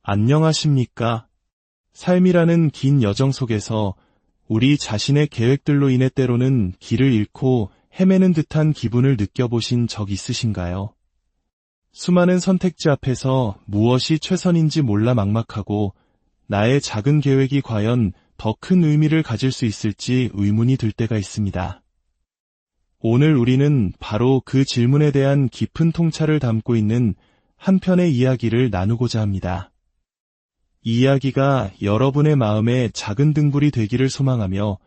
안녕하십니까? 삶이라는 긴 여정 속에서 우리 자신의 계획들로 인해 때로는 길을 잃고 헤매는 듯한 기분을 느껴보신 적 있으신가요? 수많은 선택지 앞에서 무엇이 최선인지 몰라 막막하고 나의 작은 계획이 과연 더 큰 의미를 가질 수 있을지 의문이 들 때가 있습니다. 오늘 우리는 바로 그 질문에 대한 깊은 통찰을 담고 있는 한 편의 이야기를 나누고자 합니다. 이 이야기가 여러분의 마음에 작은 등불이 되기를 소망하며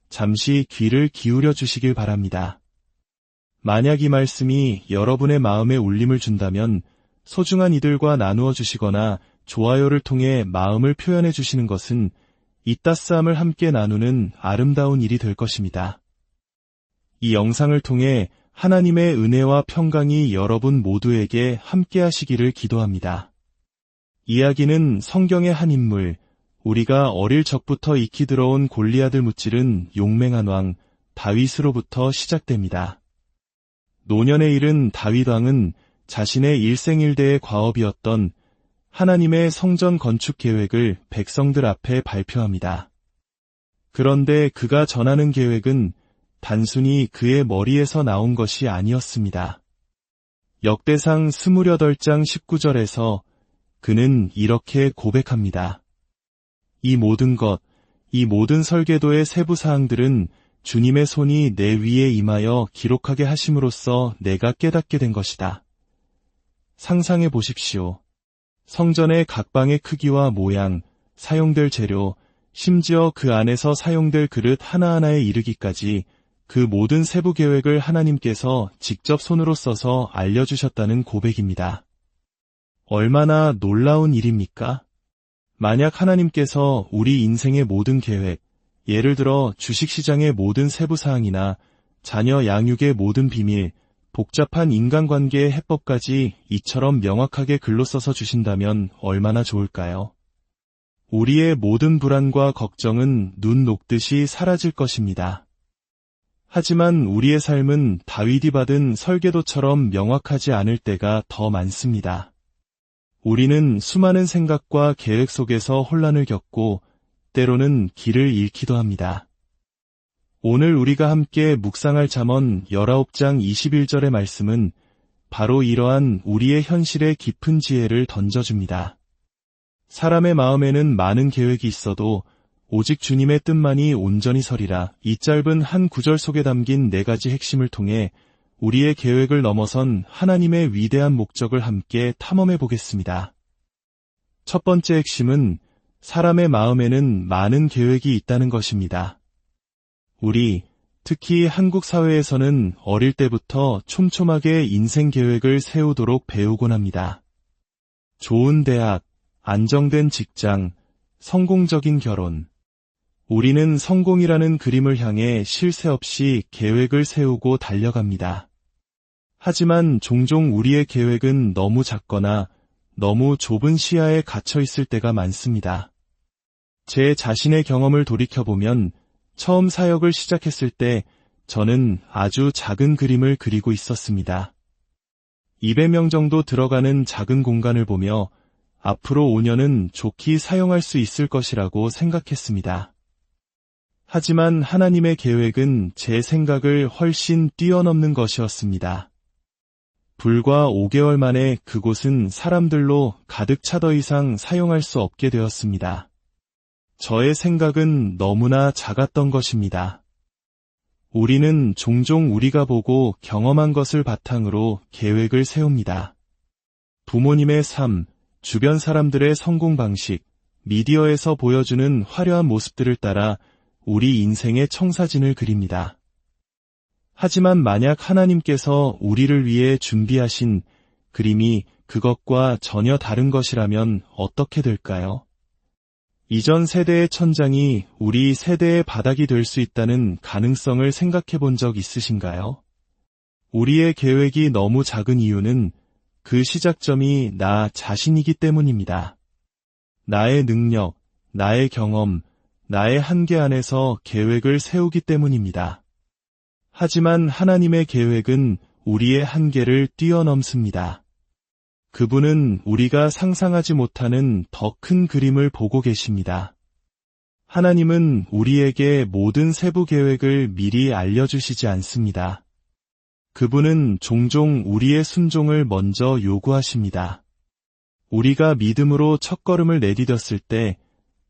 잠시 귀를 기울여 주시길 바랍니다. 만약 이 말씀이 여러분의 마음에 울림을 준다면 소중한 이들과 나누어 주시거나 좋아요를 통해 마음을 표현해 주시는 것은 이 따스함을 함께 나누는 아름다운 일이 될 것입니다. 이 영상을 통해 하나님의 은혜와 평강이 여러분 모두에게 함께 하시기를 기도합니다. 이야기는 성경의 한 인물, 우리가 어릴 적부터 익히 들어온 골리앗을 무찌른 용맹한 왕 다윗으로부터 시작됩니다. 노년에 이른 다윗 왕은 자신의 일생일대의 과업이었던 하나님의 성전 건축 계획을 백성들 앞에 발표합니다. 그런데 그가 전하는 계획은 단순히 그의 머리에서 나온 것이 아니었습니다. 역대상 28장 19절에서 그는 이렇게 고백합니다. 이 모든 설계도의 세부 사항들은 주님의 손이 내 위에 임하여 기록하게 하심으로써 내가 깨닫게 된 것이다. 상상해 보십시오. 성전의 각 방의 크기와 모양, 사용될 재료, 심지어 그 안에서 사용될 그릇 하나하나에 이르기까지 그 모든 세부 계획을 하나님께서 직접 손으로 써서 알려주셨다는 고백입니다. 얼마나 놀라운 일입니까? 만약 하나님께서 우리 인생의 모든 계획, 예를 들어 주식시장의 모든 세부사항이나 자녀 양육의 모든 비밀, 복잡한 인간관계의 해법까지 이처럼 명확하게 글로 써서 주신다면 얼마나 좋을까요? 우리의 모든 불안과 걱정은 눈 녹듯이 사라질 것입니다. 하지만 우리의 삶은 다윗이 받은 설계도처럼 명확하지 않을 때가 더 많습니다. 우리는 수많은 생각과 계획 속에서 혼란을 겪고 때로는 길을 잃기도 합니다. 오늘 우리가 함께 묵상할 잠언 19장 21절의 말씀은 바로 이러한 우리의 현실에 깊은 지혜를 던져줍니다. 사람의 마음에는 많은 계획이 있어도 오직 주님의 뜻만이 온전히 서리라. 이 짧은 한 구절 속에 담긴 4가지 핵심을 통해 우리의 계획을 넘어선 하나님의 위대한 목적을 함께 탐험해 보겠습니다. 첫 번째 핵심은 사람의 마음에는 많은 계획이 있다는 것입니다. 우리, 특히 한국 사회에서는 어릴 때부터 촘촘하게 인생 계획을 세우도록 배우곤 합니다. 좋은 대학, 안정된 직장, 성공적인 결혼. 우리는 성공이라는 그림을 향해 쉴 새 없이 계획을 세우고 달려갑니다. 하지만 종종 우리의 계획은 너무 작거나 너무 좁은 시야에 갇혀 있을 때가 많습니다. 제 자신의 경험을 돌이켜보면 처음 사역을 시작했을 때 저는 아주 작은 그림을 그리고 있었습니다. 200명 정도 들어가는 작은 공간을 보며 앞으로 5년은 좋게 사용할 수 있을 것이라고 생각했습니다. 하지만 하나님의 계획은 제 생각을 훨씬 뛰어넘는 것이었습니다. 불과 5개월 만에 그곳은 사람들로 가득 차 더 이상 사용할 수 없게 되었습니다. 저의 생각은 너무나 작았던 것입니다. 우리는 종종 우리가 보고 경험한 것을 바탕으로 계획을 세웁니다. 부모님의 삶, 주변 사람들의 성공 방식, 미디어에서 보여주는 화려한 모습들을 따라 우리 인생의 청사진을 그립니다. 하지만 만약 하나님께서 우리를 위해 준비하신 그림이 그것과 전혀 다른 것이라면 어떻게 될까요? 이전 세대의 천장이 우리 세대의 바닥이 될 수 있다는 가능성을 생각해 본 적 있으신가요? 우리의 계획이 너무 작은 이유는 그 시작점이 나 자신이기 때문입니다. 나의 능력, 나의 경험, 나의 한계 안에서 계획을 세우기 때문입니다. 하지만 하나님의 계획은 우리의 한계를 뛰어넘습니다. 그분은 우리가 상상하지 못하는 더 큰 그림을 보고 계십니다. 하나님은 우리에게 모든 세부 계획을 미리 알려주시지 않습니다. 그분은 종종 우리의 순종을 먼저 요구하십니다. 우리가 믿음으로 첫걸음을 내디뎠을 때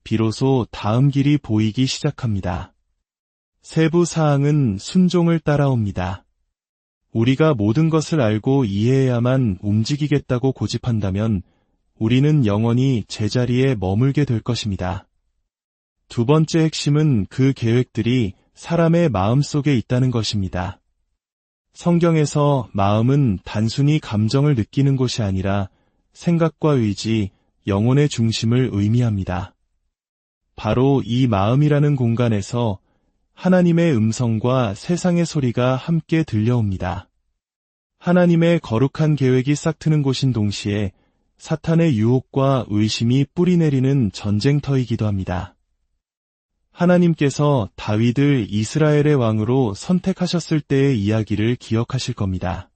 비로소 다음 길이 보이기 시작합니다. 세부 사항은 순종을 따라옵니다. 우리가 모든 것을 알고 이해해야만 움직이겠다고 고집한다면 우리는 영원히 제자리에 머물게 될 것입니다. 두 번째 핵심은 그 계획들이 사람의 마음속에 있다는 것입니다. 성경에서 마음은 단순히 감정을 느끼는 곳이 아니라 생각과 의지, 영혼의 중심을 의미합니다. 바로 이 마음이라는 공간에서 하나님의 음성과 세상의 소리가 함께 들려옵니다. 하나님의 거룩한 계획이 싹트는 곳인 동시에 사탄의 유혹과 의심이 뿌리내리는 전쟁터이기도 합니다. 하나님께서 다윗을 이스라엘의 왕으로 선택하셨을 때의 이야기를 기억하실 겁니다.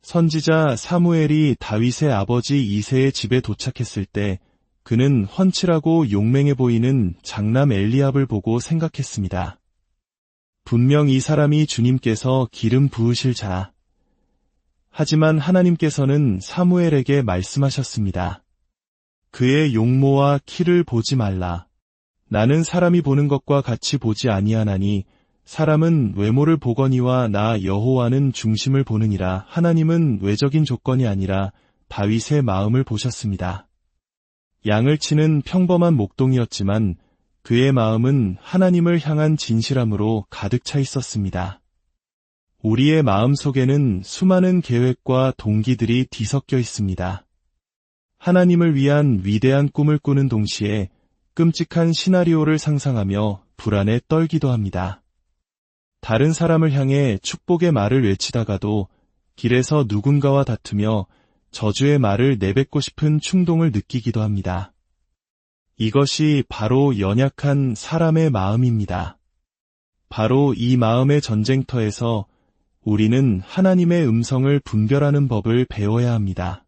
선지자 사무엘이 다윗의 아버지 이새의 집에 도착했을 때 그는 훤칠하고 용맹해 보이는 장남 엘리압을 보고 생각했습니다. 분명 이 사람이 주님께서 기름 부으실 자. 하지만 하나님께서는 사무엘에게 말씀하셨습니다. 그의 용모와 키를 보지 말라. 나는 사람이 보는 것과 같이 보지 아니하나니 사람은 외모를 보거니와 나 여호와는 중심을 보느니라. 하나님은 외적인 조건이 아니라 다윗의 마음을 보셨습니다. 양을 치는 평범한 목동이었지만 그의 마음은 하나님을 향한 진실함으로 가득 차 있었습니다. 우리의 마음 속에는 수많은 계획과 동기들이 뒤섞여 있습니다. 하나님을 위한 위대한 꿈을 꾸는 동시에 끔찍한 시나리오를 상상하며 불안에 떨기도 합니다. 다른 사람을 향해 축복의 말을 외치다가도 길에서 누군가와 다투며 저주의 말을 내뱉고 싶은 충동을 느끼기도 합니다. 이것이 바로 연약한 사람의 마음입니다. 바로 이 마음의 전쟁터에서 우리는 하나님의 음성을 분별하는 법을 배워야 합니다.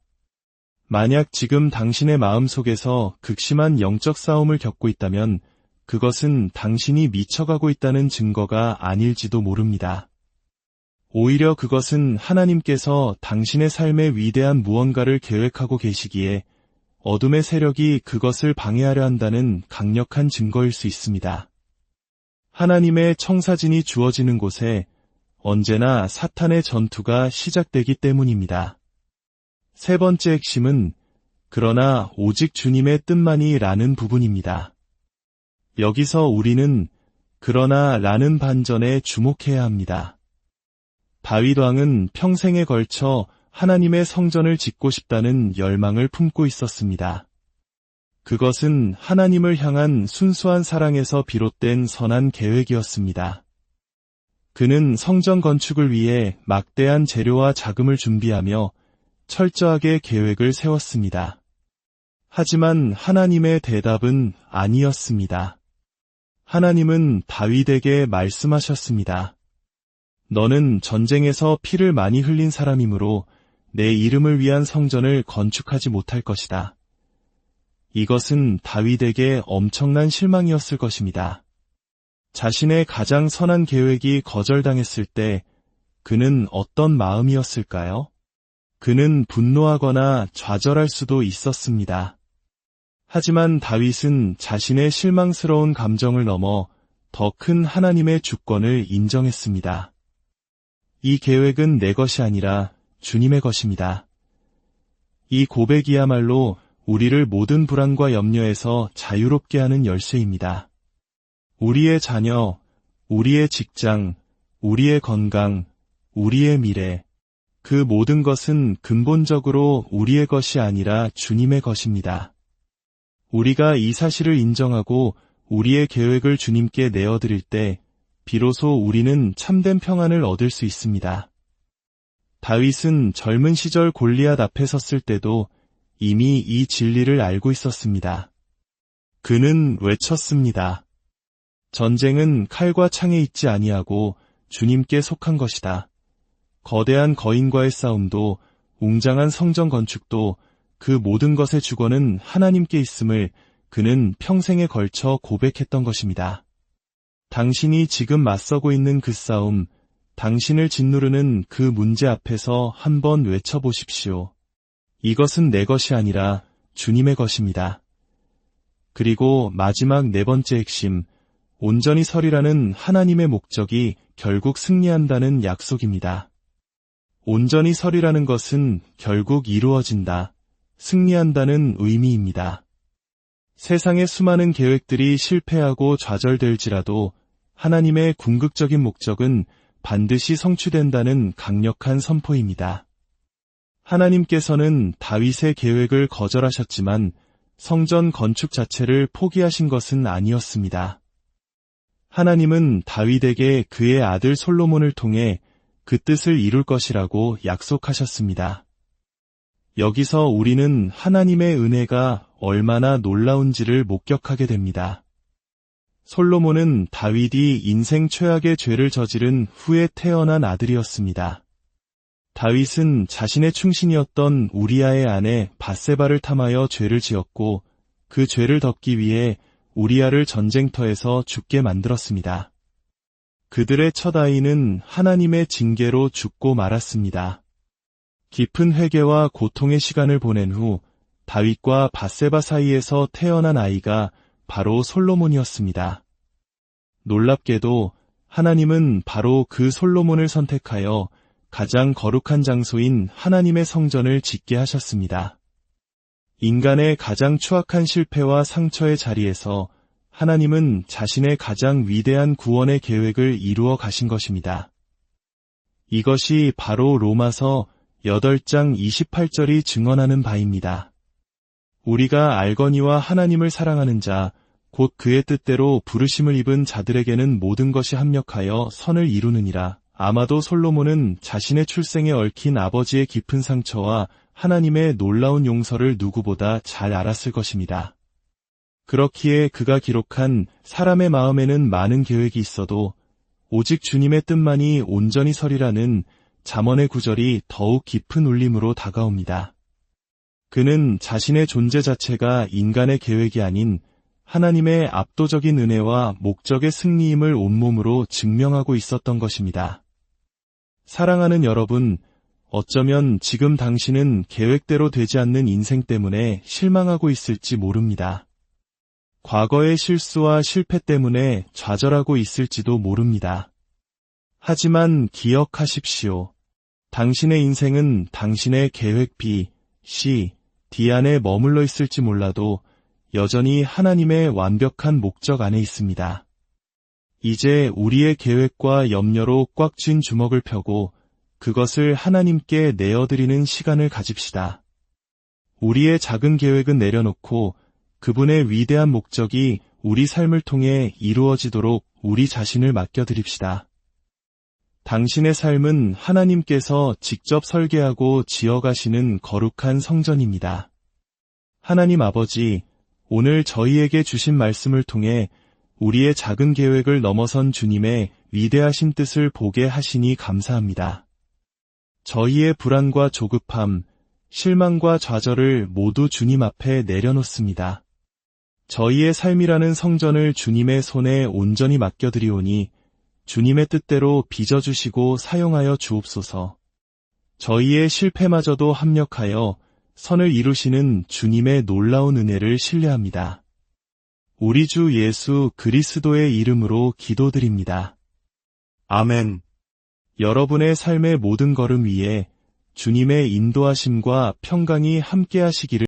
만약 지금 당신의 마음 속에서 극심한 영적 싸움을 겪고 있다면 그것은 당신이 미쳐가고 있다는 증거가 아닐지도 모릅니다. 오히려 그것은 하나님께서 당신의 삶에 위대한 무언가를 계획하고 계시기에 어둠의 세력이 그것을 방해하려 한다는 강력한 증거일 수 있습니다. 하나님의 청사진이 주어지는 곳에 언제나 사탄의 전투가 시작되기 때문입니다. 세 번째 핵심은 그러나 오직 주님의 뜻만이 라는 부분입니다. 여기서 우리는 그러나 라는 반전에 주목해야 합니다. 다윗 왕은 평생에 걸쳐 하나님의 성전을 짓고 싶다는 열망을 품고 있었습니다. 그것은 하나님을 향한 순수한 사랑에서 비롯된 선한 계획이었습니다. 그는 성전 건축을 위해 막대한 재료와 자금을 준비하며 철저하게 계획을 세웠습니다. 하지만 하나님의 대답은 아니었습니다. 하나님은 다윗에게 말씀하셨습니다. 너는 전쟁에서 피를 많이 흘린 사람이므로 내 이름을 위한 성전을 건축하지 못할 것이다. 이것은 다윗에게 엄청난 실망이었을 것입니다. 자신의 가장 선한 계획이 거절당했을 때 그는 어떤 마음이었을까요? 그는 분노하거나 좌절할 수도 있었습니다. 하지만 다윗은 자신의 실망스러운 감정을 넘어 더 큰 하나님의 주권을 인정했습니다. 이 계획은 내 것이 아니라 주님의 것입니다. 이 고백이야말로 우리를 모든 불안과 염려에서 자유롭게 하는 열쇠입니다. 우리의 자녀, 우리의 직장, 우리의 건강, 우리의 미래, 그 모든 것은 근본적으로 우리의 것이 아니라 주님의 것입니다. 우리가 이 사실을 인정하고 우리의 계획을 주님께 내어드릴 때 비로소 우리는 참된 평안을 얻을 수 있습니다. 다윗은 젊은 시절 골리앗 앞에 섰을 때도 이미 이 진리를 알고 있었습니다. 그는 외쳤습니다. 전쟁은 칼과 창에 있지 아니하고 주님께 속한 것이다. 거대한 거인과의 싸움도 웅장한 성전 건축도 그 모든 것의 주권은 하나님께 있음을 그는 평생에 걸쳐 고백했던 것입니다. 당신이 지금 맞서고 있는 그 싸움, 당신을 짓누르는 그 문제 앞에서 한번 외쳐보십시오. 이것은 내 것이 아니라 주님의 것입니다. 그리고 마지막 네 번째 핵심, 온전히 서리라는 하나님의 목적이 결국 승리한다는 약속입니다. 온전히 서리라는 것은 결국 이루어진다, 승리한다는 의미입니다. 세상의 수많은 계획들이 실패하고 좌절될지라도 하나님의 궁극적인 목적은 반드시 성취된다는 강력한 선포입니다. 하나님께서는 다윗의 계획을 거절하셨지만 성전 건축 자체를 포기하신 것은 아니었습니다. 하나님은 다윗에게 그의 아들 솔로몬을 통해 그 뜻을 이룰 것이라고 약속하셨습니다. 여기서 우리는 하나님의 은혜가 얼마나 놀라운지를 목격하게 됩니다. 솔로몬은 다윗이 인생 최악의 죄를 저지른 후에 태어난 아들이었습니다. 다윗은 자신의 충신이었던 우리아의 아내 밧세바를 탐하여 죄를 지었고 그 죄를 덮기 위해 우리아를 전쟁터에서 죽게 만들었습니다. 그들의 첫 아이는 하나님의 징계로 죽고 말았습니다. 깊은 회개와 고통의 시간을 보낸 후 다윗과 밧세바 사이에서 태어난 아이가 바로 솔로몬이었습니다. 놀랍게도 하나님은 바로 그 솔로몬을 선택하여 가장 거룩한 장소인 하나님의 성전을 짓게 하셨습니다. 인간의 가장 추악한 실패와 상처의 자리에서 하나님은 자신의 가장 위대한 구원의 계획을 이루어 가신 것입니다. 이것이 바로 로마서 8장 28절이 증언하는 바입니다. 우리가 알거니와 하나님을 사랑하는 자, 곧 그의 뜻대로 부르심을 입은 자들에게는 모든 것이 합력하여 선을 이루느니라. 아마도 솔로몬은 자신의 출생에 얽힌 아버지의 깊은 상처와 하나님의 놀라운 용서를 누구보다 잘 알았을 것입니다. 그렇기에 그가 기록한 사람의 마음에는 많은 계획이 있어도 오직 주님의 뜻만이 온전히 서리라는 잠언의 구절이 더욱 깊은 울림으로 다가옵니다. 그는 자신의 존재 자체가 인간의 계획이 아닌 하나님의 압도적인 은혜와 목적의 승리임을 온몸으로 증명하고 있었던 것입니다. 사랑하는 여러분, 어쩌면 지금 당신은 계획대로 되지 않는 인생 때문에 실망하고 있을지 모릅니다. 과거의 실수와 실패 때문에 좌절하고 있을지도 모릅니다. 하지만 기억하십시오. 당신의 인생은 당신의 계획 B, C, D 안에 머물러 있을지 몰라도 여전히 하나님의 완벽한 목적 안에 있습니다. 이제 우리의 계획과 염려로 꽉 쥔 주먹을 펴고 그것을 하나님께 내어드리는 시간을 가집시다. 우리의 작은 계획은 내려놓고 그분의 위대한 목적이 우리 삶을 통해 이루어지도록 우리 자신을 맡겨드립시다. 당신의 삶은 하나님께서 직접 설계하고 지어가시는 거룩한 성전입니다. 하나님 아버지, 오늘 저희에게 주신 말씀을 통해 우리의 작은 계획을 넘어선 주님의 위대하신 뜻을 보게 하시니 감사합니다. 저희의 불안과 조급함, 실망과 좌절을 모두 주님 앞에 내려놓습니다. 저희의 삶이라는 성전을 주님의 손에 온전히 맡겨드리오니 주님의 뜻대로 빚어주시고 사용하여 주옵소서. 저희의 실패마저도 합력하여 선을 이루시는 주님의 놀라운 은혜를 신뢰합니다. 우리 주 예수 그리스도의 이름으로 기도드립니다. 아멘. 여러분의 삶의 모든 걸음 위에 주님의 인도하심과 평강이 함께하시기를